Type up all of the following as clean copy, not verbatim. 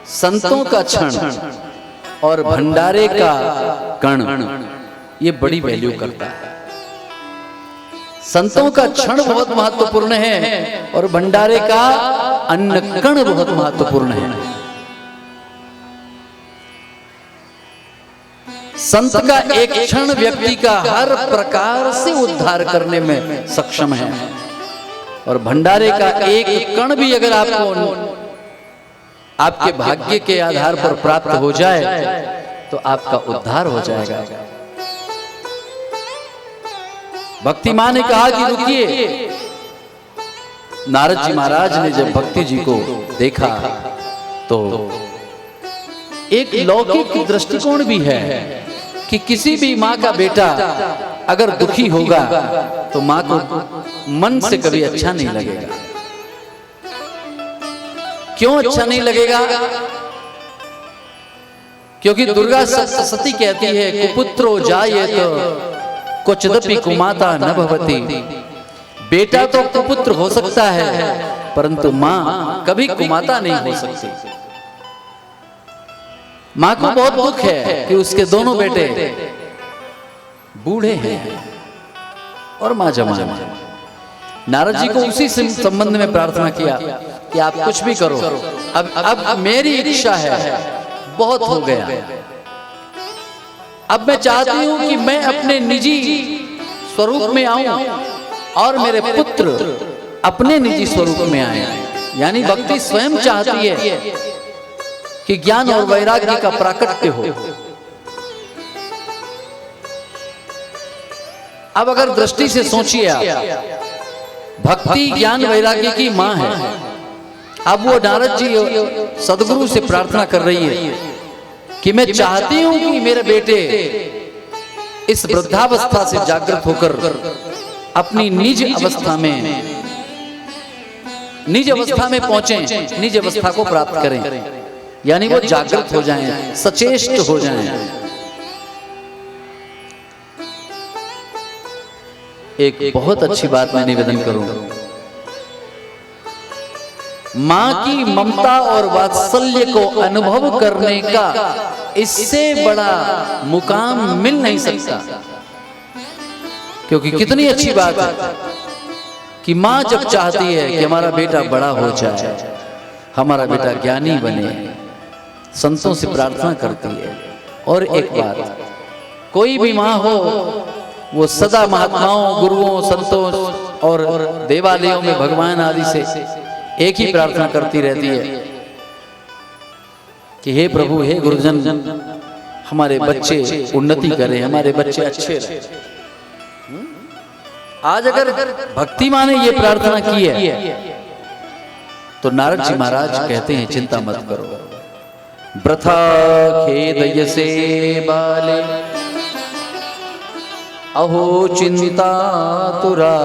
संतों का क्षण और भंडारे का कण ये बड़ी वैल्यू करता है। संतों का क्षण बहुत महत्वपूर्ण है और भंडारे का अन्न कण बहुत महत्वपूर्ण है। संत का एक क्षण व्यक्ति का हर प्रकार से उद्धार करने में सक्षम है और भंडारे का एक कण भी अगर आपको आपके भाग्य के आधार पर प्राप्त हो जाए तो आपका उद्धार हो जाएगा। भक्ति मां ने कहा कि रुकिए। नारद जी महाराज ने जब भक्ति जी को देखा तो एक लौकिक दृष्टिकोण भी है कि किसी भी माँ का बेटा अगर दुखी होगा तो माँ को मन से कभी अच्छा नहीं लगेगा। क्यों अच्छा नहीं लगेगा? क्योंकि दुर्गा सती कहती है कुपुत्रो जायेत क्वचिदपि कुमाता न भवति। बेटा तो कुपुत्र हो सकता है परंतु माँ कभी कुमाता नहीं हो सकती। माँ को बहुत दुख है कि उसके दोनों बेटे बूढ़े हैं और माँ जवान है। नारद जी को उसी संबंध में प्रार्थना किया कि आप कुछ भी करो, अब मेरी इच्छा है, बहुत हो गया। अब मैं चाहती हूं कि मैं अपने निजी स्वरूप में आऊं और मेरे पुत्र अपने निजी स्वरूप में आए। यानी भक्ति स्वयं चाहती है कि ज्ञान और वैराग्य का प्राकट्य हो। अब अगर दृष्टि से सोचिए आप, भक्ति ज्ञान वैराग्य की मां है। अब वो नारद जी सदगुरु से प्रार्थना कर रही है कि मैं चाहती हूं कि मेरे बेटे इस वृद्धावस्था से जागृत होकर अपनी निज अवस्था में पहुंचे, निज अवस्था को प्राप्त करें। यानी वो जागृत हो जाएं, सचेष्ट हो जाएं। एक बहुत अच्छी बात मैं निवेदन करूंगा। मां की ममता और वात्सल्य को अनुभव करने का इससे बड़ा मुकाम मिल नहीं सकता। क्योंकि कितनी अच्छी बात है कि मां जब चाहती है कि हमारा बेटा बड़ा हो जाए, हमारा बेटा ज्ञानी बने, संतों से प्रार्थना करती है। और एक बात, कोई भी मां हो वो सदा महात्माओं, गुरुओं, संतों और देवालयों में भगवान आदि से एक ही प्रार्थना करती रहती है कि हे प्रभु, हे गुरुजन, हमारे बच्चे उन्नति करें, हमारे बच्चे अच्छे रहे। आज अगर भक्ति मां ने ये प्रार्थना की है तो नारद जी महाराज कहते हैं चिंता मत करो। वृथा खेदयसे बाले अहो चिंता तुरा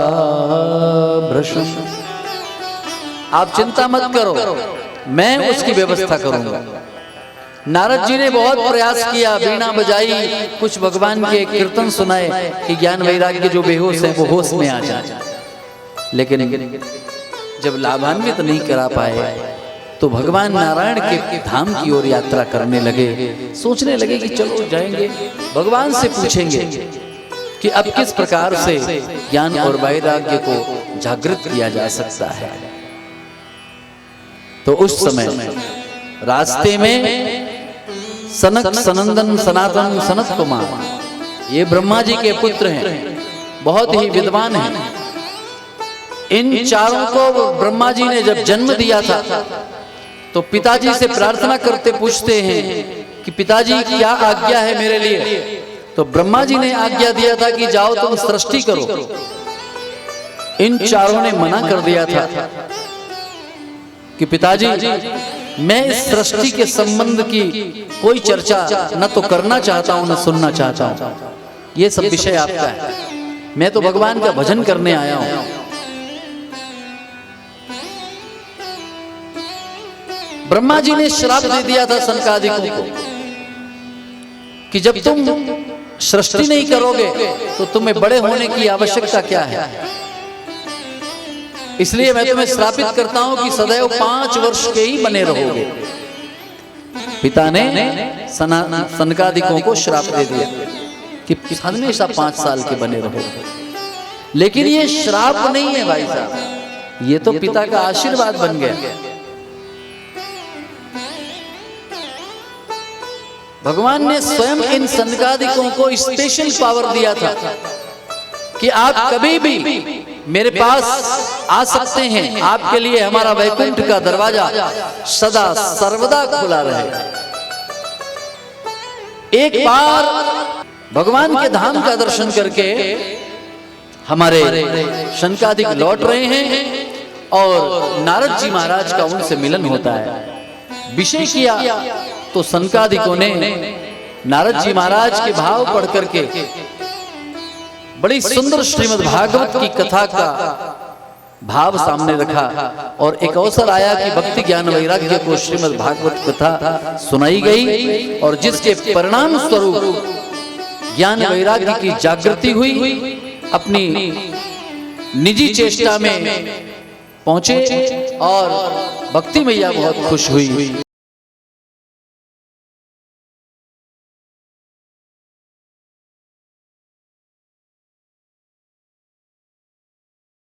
भृशम। आप चिंता मत करो, मैं उसकी व्यवस्था करूंगा। नारद जी ने बहुत प्रयास किया, वीणा बजाई, कुछ भगवान के कीर्तन सुनाए कि ज्ञान वैराग्य जो बेहोश है वो होश में आ जाए। लेकिन जब लाभान्वित नहीं करा पाए तो भगवान नारायण के धाम की ओर यात्रा करने लगे। सोचने लगे कि चलो जाएंगे, भगवान से पूछेंगे कि अब किस प्रकार से ज्ञान और वैराग्य को जागृत किया जा सकता है। तो उस समय रास्ते में सनक, सनंदन, सनातन, सनत कुमार, ये ब्रह्मा जी के पुत्र हैं, बहुत ही विद्वान हैं। इन चारों को ब्रह्मा जी ने जब जन्म दिया था तो पिताजी से प्रार्थना करते पूछते हैं कि पिताजी क्या आज्ञा है मेरे लिए। तो ब्रह्मा जी ने आज्ञा दिया था कि जाओ तुम सृष्टि करो। इन चारों ने मना कर दिया था कि पिताजी, मैं इस सृष्टि के संबंध की कोई चर्चा न तो करना चाहता हूं न सुनना चाहता हूं। ये सब विषय आपका है, मैं तो भगवान का भजन करने आया हूं। ब्रह्मा जी ने श्राप दे दिया था सनकादिकों को कि जब तुम सृष्टि नहीं करोगे तो तुम्हें बड़े होने की आवश्यकता क्या है। इसलिए मैं तुम्हें श्रापित करता हूं कि सदैव 5 वर्ष के ही बने रहोगे। पिता ने सनकादिकों को श्राप दे दिया कि हमेशा 5 साल के बने रहो। लेकिन ये श्राप नहीं है भाई साहब, ये तो पिता का आशीर्वाद बन गया। भगवान ने स्वयं इन सनकादिकों को स्पेशल पावर दिया था कि आप कभी भी मेरे पास आ सकते हैं, आपके लिए हमारा वैकुंठ का दरवाजा सदा सर्वदा खुला रहे। एक बार भगवान के धाम का दर्शन करके हमारे सनकादिक लौट रहे हैं और नारद जी महाराज का उनसे मिलन होता है। विषय किया तो सनकादिकों ने नारद जी महाराज के भाव पढ़ करके बड़ी सुंदर श्रीमद् भागवत की कथा का भाव सामने रखा और एक अवसर आया कि भक्ति ज्ञान वैराग्य को श्रीमद् भागवत कथा सुनाई गई और जिसके परिणाम स्वरूप ज्ञान वैराग्य की जागृति हुई। अपनी निजी चेष्टा में पहुंचे और भक्ति मैया बहुत खुश हुई।